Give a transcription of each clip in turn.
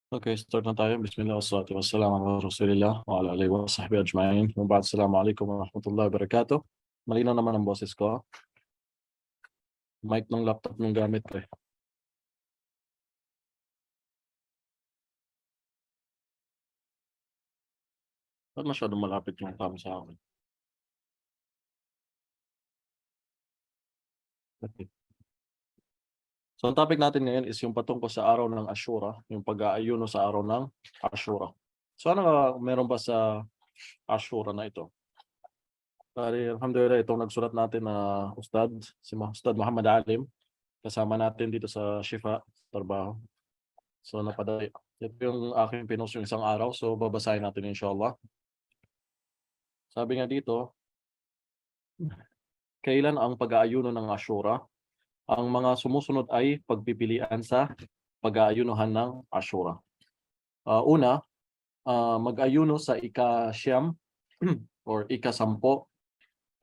Okay, start na tayo. Bismillah, wassalatu wassalamu ala rasulillah wa ala alihi wa sahbihi ajma'in. Wa ba'd, assalamu alaikum wa rahmatullahi wa barakatuh. Malinaw naman ang boses ko. Mic ng laptop ng gamit ko eh. Ba't masyadong malapit yung tama sa akin? Okay. So, ang topic natin ngayon is yung patungkol sa araw ng Ashura, yung pag-aayuno sa araw ng Ashura. So, ano meron ba sa Ashura na ito? Alhamdulillah, itong nagsulat natin na Ustad, si Ustad Muhammad Alim. Kasama natin dito sa Shifa, trabaho. So, napadali. Ito yung aking pinost yung isang araw. So, babasahin natin inshallah. Sabi nga dito, kailan ang pag-aayuno ng Ashura? Ang mga sumusunod ay pagpipilian sa pag-aayunuhan ng Ashura. Una, mag-ayuno sa ika-siyam or ika-sampo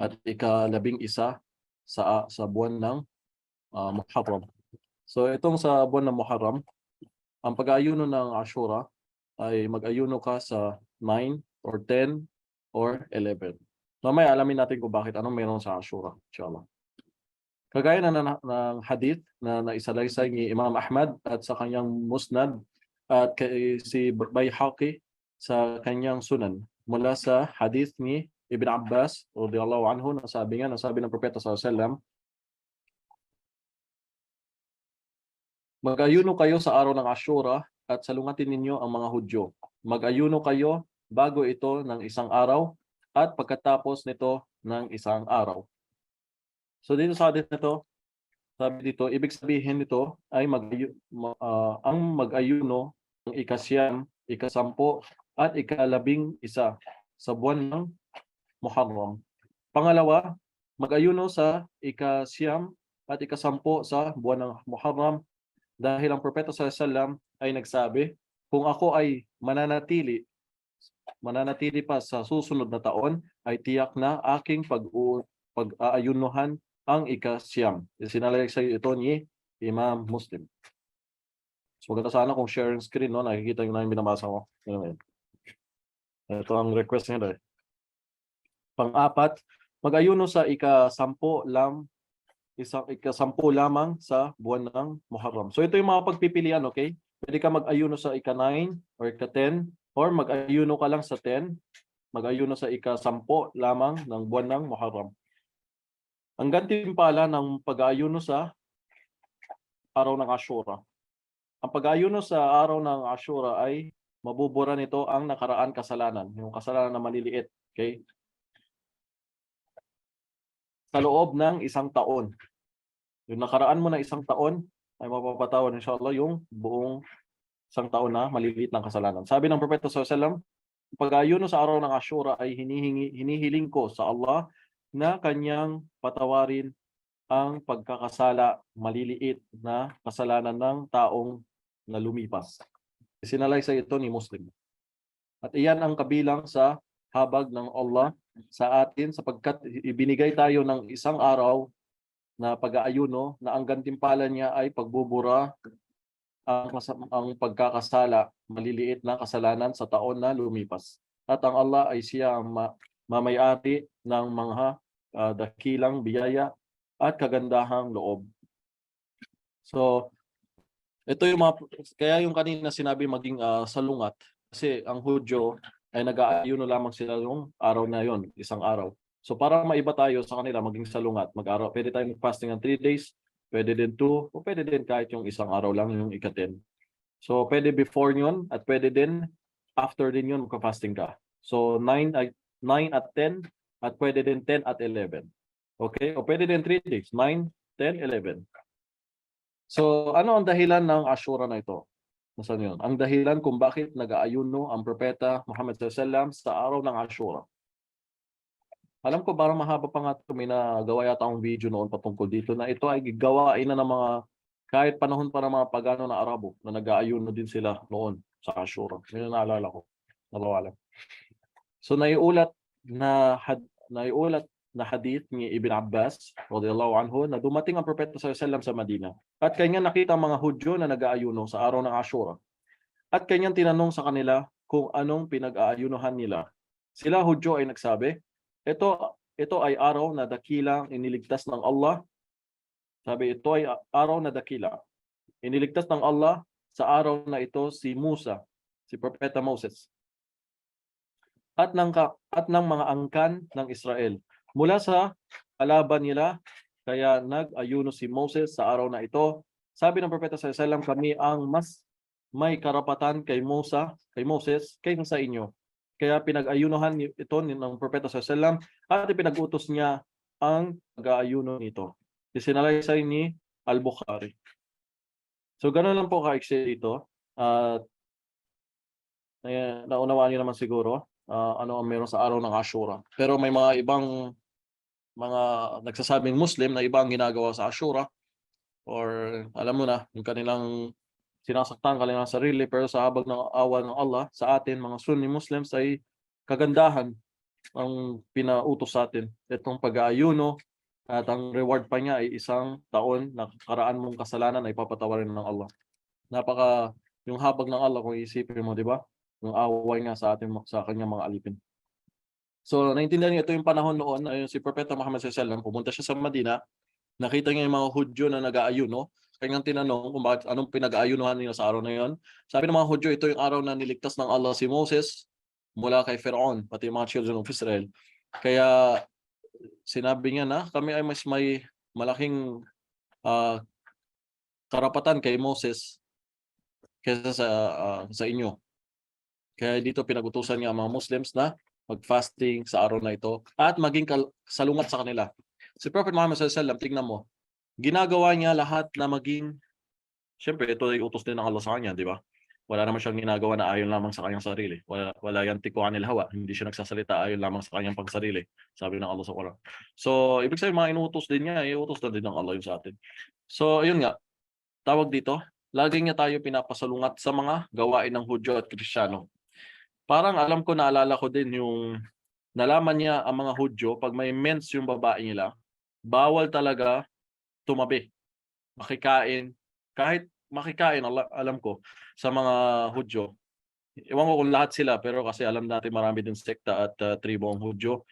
at ika-11 sa buwan ng Muharram. So itong sa buwan ng Muharram, ang pag-aayuno ng Ashura ay mag-ayuno ka sa 9 or 10 or 11. Mamaya alamin natin kung bakit anong meron sa Ashura, inshallah. Kagaya ng hadith na naisalaysay ni Imam Ahmad at sa kanyang Musnad at si Bayhaqi sa kanyang Sunan mula sa hadith ni Ibn Abbas radhiyallahu anhu na sabi ng Propeta sallallahu alaihi wasallam, mag-ayuno kayo sa araw ng Ashura at salungatin ninyo ang mga Hudyo. Mag-ayuno kayo bago ito ng isang araw at pagkatapos nito ng isang araw. So dito sa hadith nito, sabi dito, ibig sabihin nito ay ang mag-ayuno ng ika-siyam, ika-sampo at ika-11 sa buwan ng Muharram. Pangalawa, mag-ayuno sa ika-siyam at ika-sampo sa buwan ng Muharram dahil ang Propeta sallallahu alaihi wasallam ay nagsabi, kung ako ay mananatili pa sa susunod na taon, ay tiyak na aking pag-aayunuhan ang ika-siyam. Sinalay sa ito ni Imam Muslim. So maganda sana kung sharing screen, no? Nakikita yung namin binabasa ko. Ito ang request nila eh. Pang-apat, mag-ayuno sa ika-sampo lamang sa buwan ng Muharram. So ito yung mga pagpipilian, okay? Pwede ka mag-ayuno sa ika-9 or ika-10 or mag-ayuno ka lang sa 10, mag-ayuno sa ika-sampo lamang ng buwan ng Muharram. Ang gantimpala ng pag-aayuno sa araw ng Ashura. Ang pag-aayuno sa araw ng Ashura ay mabubura nito ang nakaraan kasalanan, yung kasalanan na maliliit, okay? Sa loob ng isang taon. Yung nakaraan mo na isang taon ay mapapatawad inshallah yung buong isang taon na maliliit ng kasalanan. Sabi ng Propeta sallallahu alaihi wasallam, pag-aayuno sa araw ng Ashura ay hinihiling ko sa Allah na kanyang patawarin ang pagkakasala, maliliit na kasalanan ng taong na lumipas. Sinalaysay ito ni Muslim. At iyan ang kabilang sa habag ng Allah sa atin sapagkat ibinigay tayo ng isang araw na pag-aayuno na ang gantimpala niya ay pagbubura ang pagkakasala, maliliit na kasalanan sa taon na lumipas. At ang Allah ay siya ang mamayari ng mga dakilang biyaya at kagandahang loob. So, ito yung kaya yung kanina sinabi maging salungat. Kasi ang Hudyo ay nag-aayuno lamang sila yung araw na yon, isang araw. So para maiba tayo sa kanila maging salungat, mag-araw. Pwede tayong fasting ng 3 days, pwede din 2, o pwede din kahit yung isang araw lang, yung ika-10. So pwede before yun, at pwede din after din yun, magka-fasting ka. So 9 at 10, at pwede din 10 at 11. Okay? O pwede din 3 days, 9, 10, 11. So ano ang dahilan ng Ashura na ito? Nasaan yun? Ang dahilan kung bakit nag-aayuno ang Propeta Muhammad sallallahu alaihi wasallam sa araw ng Ashura. Alam ko parang mahaba pa nga ito, may nagawa yata akong video noon patungkol dito na ito ay gawain na ng mga kahit panahon pa ng mga pagano na Arabo na nag-aayuno din sila noon sa Ashura. Yun ang naalala ko. Nabawalan. So naiulat na hadith ni Ibn Abbas radhiyallahu anhu na dumating ang Propeta sallallahu alaihi wasallam sa Madina at kanya nakita ang mga Hudyo na nag-aayuno sa araw ng Ashura. At kanyang tinanong sa kanila kung anong pinag-aayunuhan nila. Sila Hudyo ay nagsabi, ito ay araw na dakilang iniligtas ng Allah. Sabi, ito ay araw na dakila. Iniligtas ng Allah sa araw na ito si Musa, si Propeta Moses, at ng mga angkan ng Israel. Mula sa kalaban nila, kaya nag-ayuno si Moses sa araw na ito. Sabi ng Propeta sallallahu alaihi wasallam, kami ang mas may karapatan kay Moses kaysa sa inyo. Kaya pinag-ayunuhan ito ng Propeta sallallahu alaihi wasallam at ipinag-utos niya ang pag-aayuno nito. Isinalaysay ni Al-Bukhari. So gano'n lang po ka-exe ito. At naunawaan niyo naman siguro ano ang meron sa araw ng Ashura. Pero may mga ibang mga nagsasabing Muslim na ibang ginagawa sa Ashura, or alam mo na, yung kanilang sinasaktan kanilang sarili, pero sa habag ng awa ng Allah sa atin mga Sunni Muslims ay kagandahan ang pinautos sa atin. Itong pag-aayuno, at ang reward pa niya ay 1 taon na karaan mong kasalanan ay papatawarin ng Allah. Yung habag ng Allah kung iisipin mo, di ba? Yung away nga sa atin, sa kanyang mga alipin. So, naintindihan niyo ito yung panahon noon, ayun si Propeta Muhammad sallallahu alaihi wasallam, pumunta siya sa Madina, nakita niya yung mga Hudyo na nag-aayuno, kanyang tinanong kung bakit, anong pinag-aayunuhan nila sa araw na yon. Sabi ng mga Hudyo, ito yung araw na niligtas ng Allah si Moses mula kay Pharaoh, pati yung mga children of Israel. Kaya sinabi niya na kami ay mas may malaking karapatan kay Moses kaysa sa inyo. Kaya dito pinag-utusan niya ang mga Muslims na mag-fasting sa araw na ito at maging salungat sa kanila. Si Prophet Muhammad sallallahu alaihi wasallam, tingnan mo, ginagawa niya lahat na maging, siyempre ito ay utos din ng Allah sa kanya, di ba? Wala naman siyang ginagawa na ayon lamang sa kanyang sarili. Wala yan tiku anil hawa. Hindi siya nagsasalita ayon lamang sa kanyang pagsarili. Sabi ng Allah sa Quran. So, ibig sabihin mga inuutos din niya, iutos na din ng Allah yung sa atin. So, ayun nga. Tawag dito, lagi niya tayo pinapasalungat sa mga gawain ng Hudyo at Kristiyano. Parang alam ko, naalala ko din yung nalaman niya ang mga Hudyo, pag may mens yung babae nila, bawal talaga tumabi. Makikain. Kahit makikain, alam ko, sa mga Hudyo. Ewan ko kung lahat sila, pero kasi alam natin marami din sekta at tribo ang Hudyo.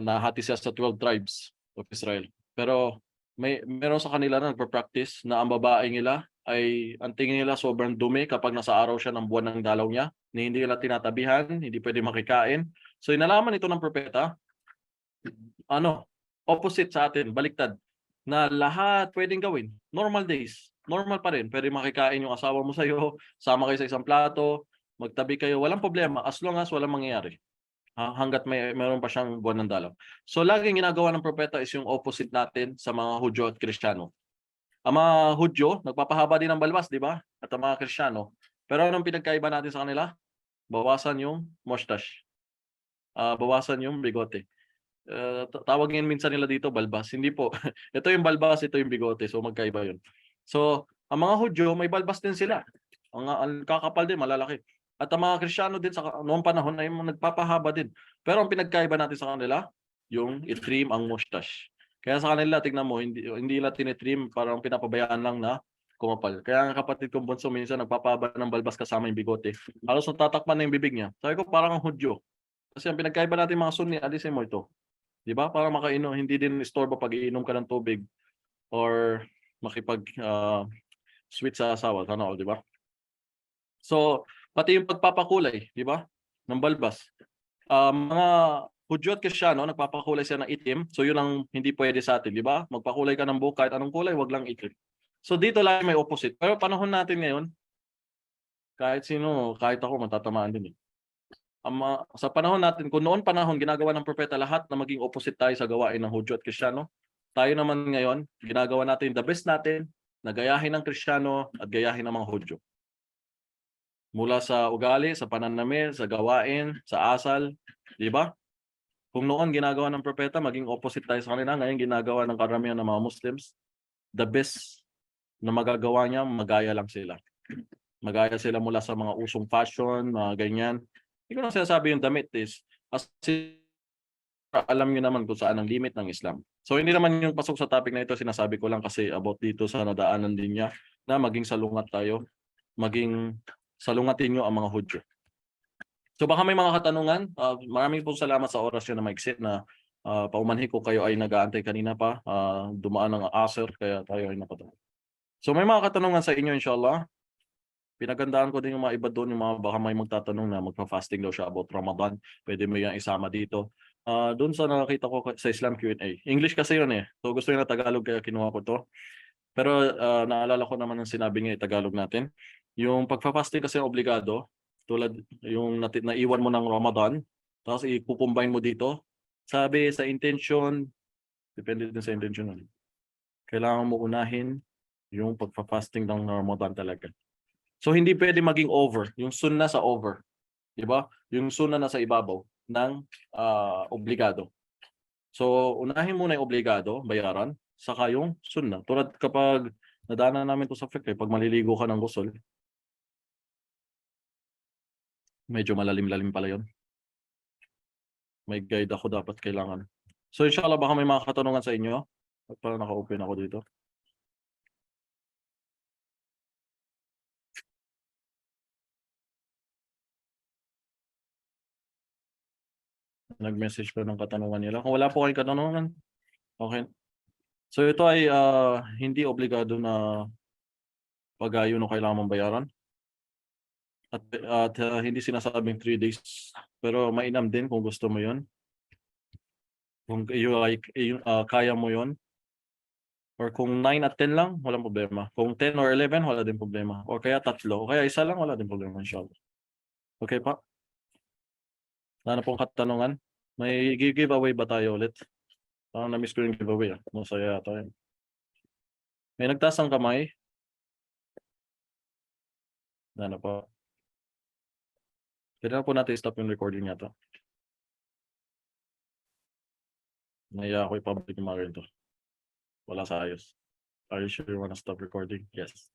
Nahati siya sa 12 tribes of Israel. Pero meron sa kanila na nagpa-practice na ang babae nila ay, ang tingin nila sobrang dumi kapag nasa araw siya ng buwan ng dalaw niya, na hindi nila tinatabihan, hindi pwede makikain. So inalaman ito ng propeta, opposite sa atin, baliktad, na lahat pwedeng gawin. Normal days, normal pa rin. Pwede makikain yung asawa mo sa'yo, sama kayo sa isang plato, magtabi kayo, walang problema as long as walang mangyayari. Hanggat meron pa siyang buwan ng dalaw. So laging ginagawa ng propeta is yung opposite natin sa mga Hudyo at Kristiyano. Ang mga Hudyo, nagpapahaba din ng balbas, di ba? At ang mga Kristiyano. Pero anong pinagkaiba natin sa kanila? Bawasan yung mustache. Bawasan yung bigote. Tawag yan minsan nila dito balbas. Hindi po. Ito yung balbas, ito yung bigote. So magkaiba yun. So, ang mga Hudyo, may balbas din sila. Ang kakapal din, malalaki. At ang mga Kristiyano din sa noong panahon ay nagpapahaba din. Pero ang pinagkaiba natin sa kanila, yung i-trim ang mustache. Kaya sa kanila, tignan mo, hindi nila tinitrim, parang pinapabayaan lang na kumapal. Kaya ang kapatid kong bunso minsan nagpapahaba ng balbas kasama yung bigote. Halos natatakpan na yung bibig niya. Sabi ko, parang ang Hudyo. Kasi ang pinagkaiba natin mga Sunni, alisin mo ito. Di ba? Para makainom, hindi din istorbo pag iinom ka ng tubig or makipag sweet sa asawa, sana all, di ba? So, pati yung pagpapakulay, di ba? Ng balbas. Mga Hudyo at Kristiyano, nagpapakulay siya ng itim. So, yun ang hindi pwede sa atin, di ba? Magpakulay ka ng buhok kahit anong kulay, wag lang itim. So, dito lang may opposite. Pero panahon natin ngayon, kahit sino, kahit ako, matatamaan din eh. Sa panahon natin, kung noon panahon, ginagawa ng propeta lahat na maging opposite tayo sa gawain ng Hudyo at Kristiyano, tayo naman ngayon, ginagawa natin the best natin, na gayahin ng Kristiyano at gayahin ng mga Hudyo. Mula sa ugali, sa pananamit, sa gawain, sa asal, di ba? Kung noon ginagawa ng propeta, maging opposite tayo sa kanila, ngayon ginagawa ng karamihan ng mga Muslims, the best na magagawa niya, magaya lang sila. Magaya sila mula sa mga usong fashion, mga ganyan. Hindi ko na sinasabi yung damit is, kasi alam niyo naman kung saan ang limit ng Islam. So hindi naman yung pasok sa topic na ito, sinasabi ko lang kasi about dito sa nadaanan din niya na maging salungat tayo, maging salungatin nyo ang mga Hudyo. So baka may mga katanungan. Maraming po salamat sa oras nyo na maigsi na paumanhin ko kayo ay nag-aantay kanina pa. Dumaan ng asar kaya tayo ay nakatayo. So may mga katanungan sa inyo inshallah. Pinagandaan ko din yung mga iba doon, yung mga baka may magtatanong na magpa-fasting daw siya about Ramadan. Pwede mo yung isama dito. Doon sa nakakita ko sa Islam Q&A. English kasi yun eh. So gusto niya na Tagalog kaya kinuha ko to. Pero naalala ko naman ang sinabi niya Tagalog natin. Yung pagpa-fasting kasi obligado, tulad yung naiwan mo ng Ramadan, tapos i-combine mo dito. Sabi sa intention, depende din sa intention. Kailangan mo unahin yung pagpa-fasting ng Ramadan talaga. So hindi pwede maging over, yung sunnah sa over. 'Di ba? Yung sunnah na sa ibabaw ng obligado. So unahin muna yung obligado, bayaran, saka yung sunnah. Tulad kapag nadaanan namin to sa fiqh, pag maliligo ka ng ghusl, medyo malalim-lalim pala yun. May guide ako dapat kailangan. So inshallah baka may mga katanungan sa inyo. Para naka-open ako dito. Nag-message pa ng katanungan nila. Kung wala po kayong katanungan, okay. So ito ay hindi obligado na pag-ayo no kailangan mong bayaran. At hindi sinasabing 3 days. Pero mainam din kung gusto mo yon. Kung kaya mo yon. Or kung 9 at 10 lang, walang problema. Kung 10 or 11, wala din problema. O kaya 3. O kaya isa lang, wala din problema inshallah. Okay pa? Wala na pong katanungan. May giveaway ba tayo ulit? Parang na-miss ko yung giveaway. Masaya yata yun. May nagtaas ang kamay. Wala na po. Kailangan po natin stop yung recording yata. Naiya ako i-public yung mga ganito. Wala sa ayos. Are you sure you wanna stop recording? Yes.